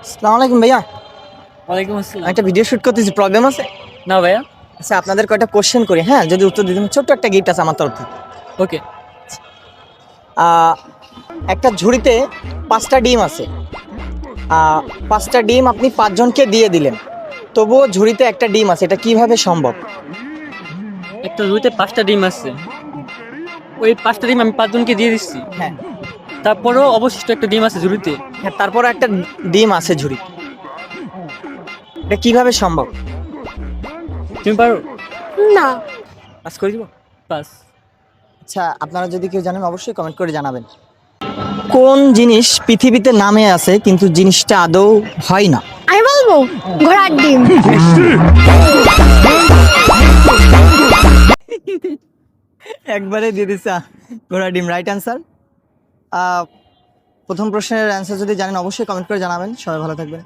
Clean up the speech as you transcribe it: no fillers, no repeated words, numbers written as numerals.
আসসালামু আলাইকুম ভাইয়া। ওয়ালাইকুম আসসালাম। একটা ভিডিও শুট করতেছি, প্রবলেম আছে? না ভাইয়া। আচ্ছা, আপনাদের কয়টা কোশ্চেন করি, হ্যাঁ? যদি উত্তর দিতে ছোট্ট একটা গিফট আছে আমার তরফ থেকে। ওকে। আহ, একটা ঝুড়িতে 5টা ডিম আছে। 5টা ডিম আপনি 5 জনকে দিয়ে দিলেন, তবুও ঝুড়িতে একটা ডিম আছে, এটা কিভাবে সম্ভব? একটা রুইতে 5টা ডিম আছে, ওই 5টা ডিম আমি 5 জনকে দিয়ে দিচ্ছি, হ্যাঁ, তারপরেও অবশিষ্ট একটা ডিম আছে ঝুড়িতে। হ্যাঁ, তারপরে একটা ডিম আছে ঝুড়িতে, এটা কিভাবে সম্ভব? তুমি পারো? না। পাস করে দিব। পাস। আচ্ছা, আপনারা যদি কেউ জানেন অবশ্যই কমেন্ট করে জানাবেন। কোন জিনিস পৃথিবীতে নামে আছে কিন্তু জিনিসটা আদৌ হয় না? আমি বলবো ঘোড়ার ডিম। একবারে দিয়ে দিছা ঘোড়া ডিম, রাইট অ্যান্সার। প্রথম প্রশ্নের অ্যান্সার যদি জানেন অবশ্যই কমেন্ট করে জানাবেন। সবাই ভালো থাকবেন।